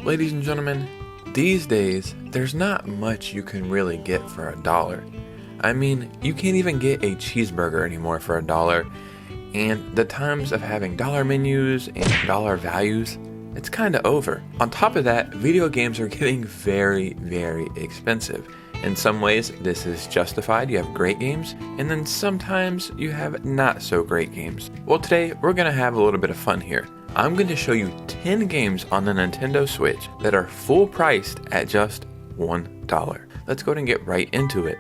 Ladies and gentlemen, these days, there's not much you can really get for $1. I mean, you can't even get a cheeseburger anymore for $1, and the times of having dollar menus and dollar values, it's kinda over. On top of that, video games are getting very, very expensive. In some ways, this is justified. You have great games, and then sometimes you have not so great games. Well, today, we're gonna have a little bit of fun here. I'm going to show you 10 games on the Nintendo Switch that are full priced at just $1. Let's go ahead and get right into it.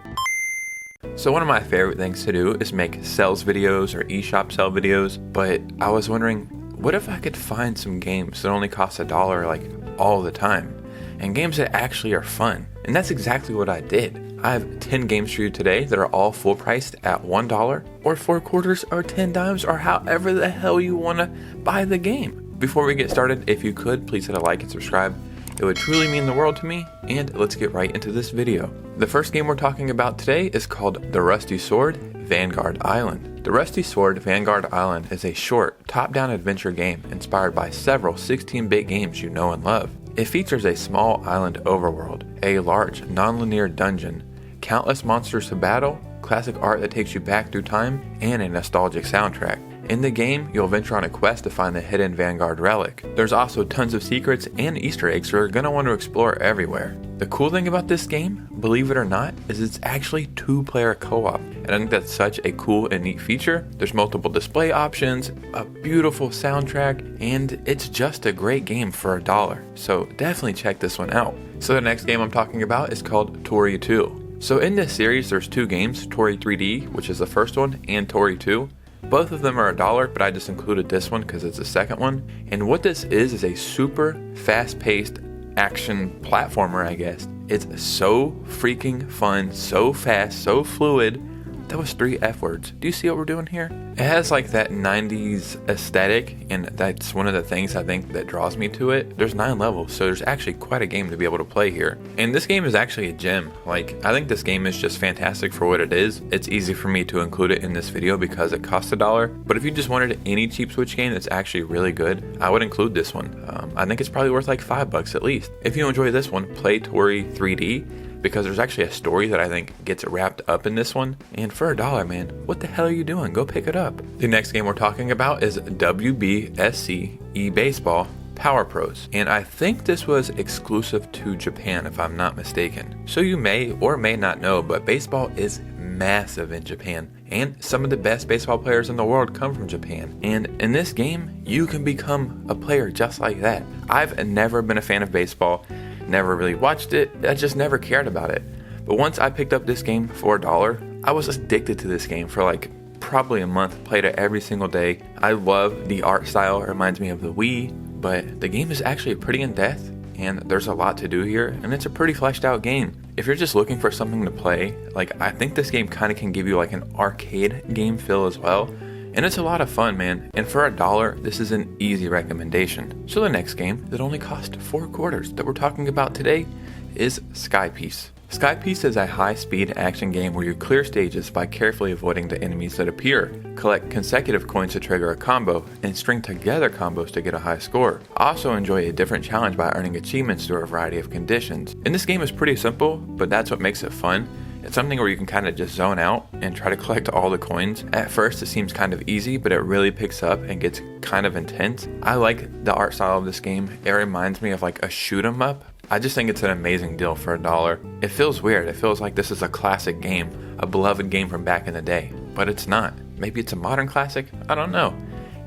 So one of my favorite things to do is make sales videos or eShop sale videos, but I was wondering, what if I could find some games that only cost $1 like all the time? And games that actually are fun. And that's exactly what I did. I have 10 games for you today that are all full priced at $1 or 4 quarters or 10 dimes or however the hell you want to buy the game. Before we get started, if you could, please hit a like and subscribe. It would truly mean the world to me, and let's get right into this video. The first game we're talking about today is called The Rusty Sword Vanguard Island. The Rusty Sword Vanguard Island is a short, top-down adventure game inspired by several 16-bit games you know and love. It features a small island overworld, a large, non-linear dungeon, countless monsters to battle, classic art that takes you back through time, and a nostalgic soundtrack. In the game, you'll venture on a quest to find the hidden Vanguard relic. There's also tons of secrets and Easter eggs you're going to want to explore everywhere. The cool thing about this game, believe it or not, is it's actually 2-player co-op, and I think that's such a cool and neat feature. There's multiple display options, a beautiful soundtrack, and it's just a great game for $1, so definitely check this one out. So the next game I'm talking about is called Toree 2. So in this series, there's 2 games, Toree 3D, which is the first one, and Toree 2. Both of them are $1, but I just included this one because it's the second one. And what this is a super fast-paced action platformer, I guess. It's so freaking fun, so fast, so fluid. That was 3 F words. Do you see what we're doing here? It has like that 90s aesthetic, and that's one of the things I think that draws me to it. There's 9 levels, so there's actually quite a game to be able to play here. And this game is actually a gem. Like, I think this game is just fantastic for what it is. It's easy for me to include it in this video because it costs $1. But if you just wanted any cheap Switch game that's actually really good, I would include this one. I think it's probably worth like $5 at least. If you enjoy this one, play Toree 3D. Because there's actually a story that I think gets wrapped up in this one. And for $1, man, what the hell are you doing? Go pick it up. The next game we're talking about is WBSC eBASEBALL Power Pros. And I think this was exclusive to Japan, if I'm not mistaken. So you may or may not know, but baseball is massive in Japan. And some of the best baseball players in the world come from Japan. And in this game, you can become a player just like that. I've never been a fan of baseball. Never really watched it, I just never cared about it. But once I picked up this game for $1, I was addicted to this game for like probably a month, played it every single day. I love the art style, it reminds me of the Wii, but the game is actually pretty in-depth, and there's a lot to do here, and it's a pretty fleshed out game. If you're just looking for something to play, like I think this game kind of can give you like an arcade game feel as well. And it's a lot of fun, man. And for $1, this is an easy recommendation. So the next game that only cost 4 quarters that we're talking about today is SKYPEACE. SKYPEACE is a high-speed action game where you clear stages by carefully avoiding the enemies that appear, collect consecutive coins to trigger a combo, and string together combos to get a high score. Also enjoy a different challenge by earning achievements through a variety of conditions. And this game is pretty simple, but that's what makes it fun. It's something where you can kind of just zone out and try to collect all the coins. At first it seems kind of easy, but it really picks up and gets kind of intense. I like the art style of this game. It reminds me of like a shoot 'em up. I just think it's an amazing deal for $1. It feels weird. It feels like this is a classic game, a beloved game from back in the day, but it's not. Maybe it's a modern classic? I don't know.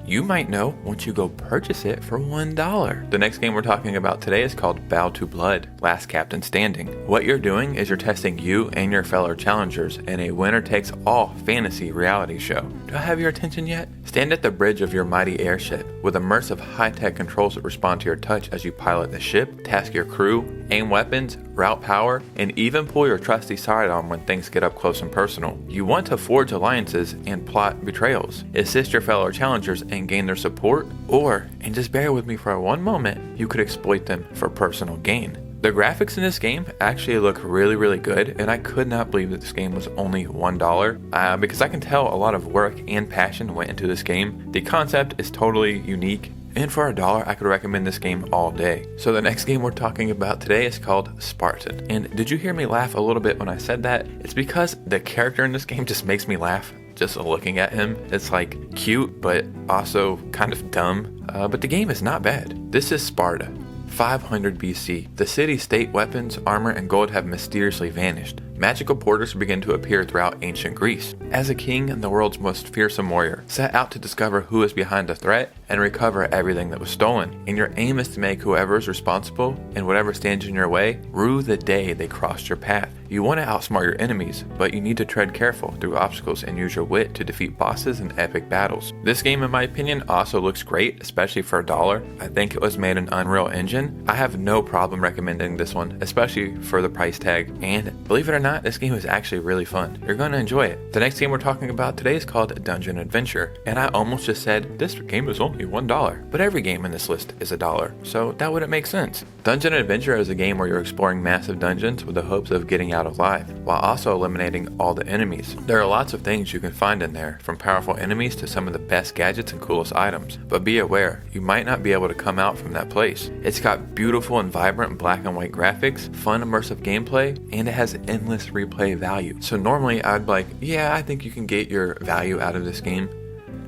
You might know once you go purchase it for $1. The next game we're talking about today is called Bow to Blood, Last Captain Standing. What you're doing is you're testing you and your fellow challengers in a winner-takes-all fantasy reality show. Do I have your attention yet? Stand at the bridge of your mighty airship with immersive high-tech controls that respond to your touch as you pilot the ship, task your crew, aim weapons, route power, and even pull your trusty sidearm when things get up close and personal. You want to forge alliances and plot betrayals, assist your fellow challengers and gain their support, or, and just bear with me for one moment, you could exploit them for personal gain. The graphics in this game actually look really good, and I could not believe that this game was only $1 because I can tell a lot of work and passion went into this game. The concept is totally unique and for $1 I could recommend this game all day. So the next game we're talking about today is called Spartan. And did you hear me laugh a little bit when I said that? It's because the character in this game just makes me laugh just looking at him. It's like cute, but also kind of dumb. But the game is not bad. This is Sparta. 500 BC. The city-state weapons, armor, and gold have mysteriously vanished. Magical portals begin to appear throughout ancient Greece. As a king and the world's most fearsome warrior, set out to discover who is behind the threat and recover everything that was stolen. And your aim is to make whoever is responsible and whatever stands in your way rue the day they crossed your path. You want to outsmart your enemies, but you need to tread careful through obstacles and use your wit to defeat bosses in epic battles. This game, in my opinion, also looks great, especially for $1. I think it was made in Unreal Engine. I have no problem recommending this one, especially for the price tag. And believe it or not, this game is actually really fun. You're going to enjoy it. The next game we're talking about today is called Dungeon Adventure. And I almost just said, this game is only $1. But every game in this list is $1, so that wouldn't make sense. Dungeon Adventure is a game where you're exploring massive dungeons with the hopes of getting out alive, while also eliminating all the enemies. There are lots of things you can find in there, from powerful enemies to some of the best gadgets and coolest items. But be aware, you might not be able to come out from that place. It's got beautiful and vibrant black and white graphics, fun immersive gameplay, and it has endless replay value. So normally I'd be like, yeah, I think you can get your value out of this game.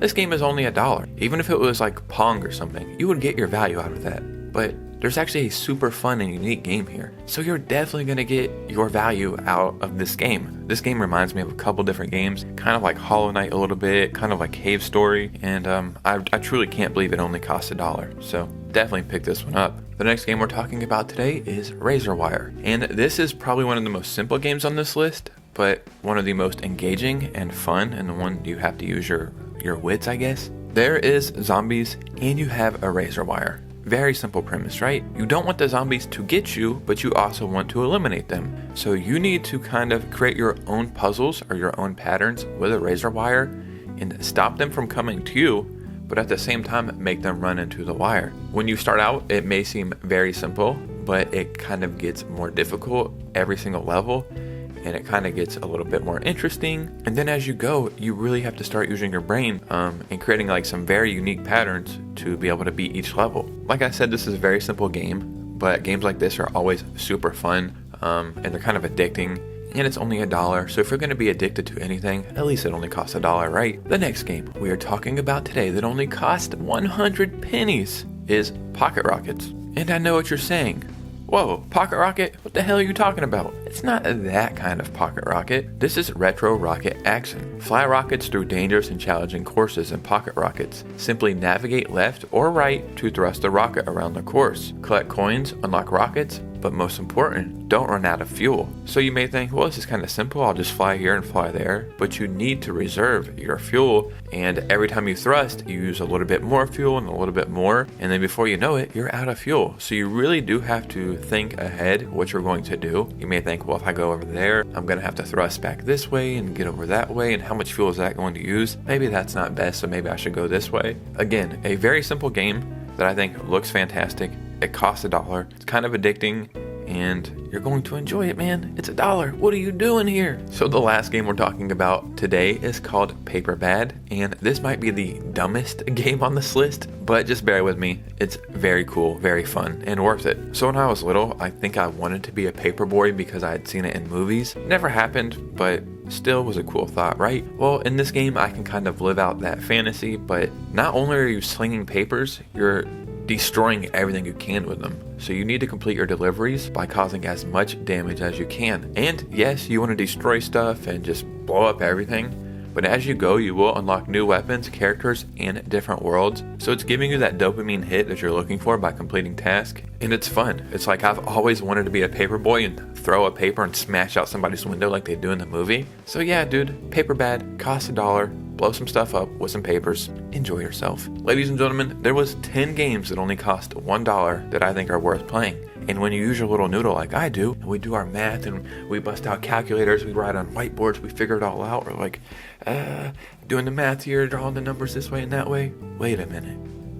This game is only $1. Even if it was like Pong or something, you would get your value out of that. But there's actually a super fun and unique game here. So you're definitely going to get your value out of this game. This game reminds me of a couple different games, kind of like Hollow Knight a little bit, kind of like Cave Story, and I truly can't believe it only costs $1. So definitely pick this one up. The next game we're talking about today is Razor Wire. And this is probably one of the most simple games on this list, but one of the most engaging and fun, and the one you have to use your wits, I guess. There is zombies and you have a razor wire. Very simple premise, right? You don't want the zombies to get you, but you also want to eliminate them. So you need to kind of create your own puzzles or your own patterns with a razor wire and stop them from coming to you, but at the same time make them run into the wire. When you start out, it may seem very simple, but it kind of gets more difficult every single level, and it kind of gets a little bit more interesting. And then as you go, you really have to start using your brain and creating like some very unique patterns to be able to beat each level. Like I said, this is a very simple game, but games like this are always super fun, and they're kind of addicting, and it's only $1. So if you're going to be addicted to anything, at least it only costs $1, right? The next game we are talking about today that only cost 100 pennies is Pocket Rockets. And I know what you're saying. Whoa, Pocket Rocket? What the hell are you talking about? It's not that kind of Pocket Rocket. This is retro rocket action. Fly rockets through dangerous and challenging courses in Pocket Rockets. Simply navigate left or right to thrust the rocket around the course. Collect coins, unlock rockets, but most important, don't run out of fuel. So you may think, well, this is kind of simple, I'll just fly here and fly there, but you need to reserve your fuel, and every time you thrust, you use a little bit more fuel and a little bit more, and then before you know it, you're out of fuel. So you really do have to think ahead what you're going to do. You may think, well, if I go over there, I'm gonna have to thrust back this way and get over that way, and how much fuel is that going to use? Maybe that's not best, so maybe I should go this way. Again, a very simple game that I think looks fantastic. It costs $1. It's kind of addicting, and you're going to enjoy it, man. It's $1. What are you doing here? So the last game we're talking about today is called Paper Bad, and this might be the dumbest game on this list, but just bear with me. It's very cool, very fun, and worth it. So when I was little, I think I wanted to be a paperboy because I had seen it in movies. Never happened, but still was a cool thought, right? Well, in this game, I can kind of live out that fantasy, but not only are you slinging papers, you're destroying everything you can with them. So you need to complete your deliveries by causing as much damage as you can. And yes, you want to destroy stuff and just blow up everything, but as you go, you will unlock new weapons, characters, and different worlds. So it's giving you that dopamine hit that you're looking for by completing tasks, and it's fun. It's like I've always wanted to be a paperboy and throw a paper and smash out somebody's window like they do in the movie. So yeah, dude, Paper Bad, costs $1. Blow some stuff up with some papers, enjoy yourself. Ladies and gentlemen, there was 10 games that only cost $1 that I think are worth playing. And when you use your little noodle like I do, and we do our math and we bust out calculators, we write on whiteboards, we figure it all out, we're like, doing the math here, drawing the numbers this way and that way. Wait a minute,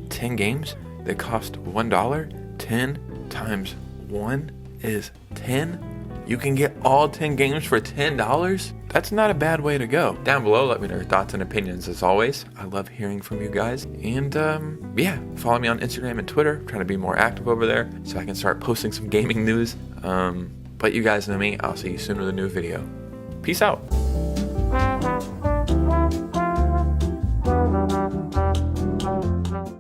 10 games that cost $1? 10 times 1 is 10? You can get all 10 games for $10? That's not a bad way to go. Down below, let me know your thoughts and opinions as always. I love hearing from you guys. And yeah, follow me on Instagram and Twitter. I'm trying to be more active over there so I can start posting some gaming news. But you guys know me. I'll see you soon with a new video. Peace out.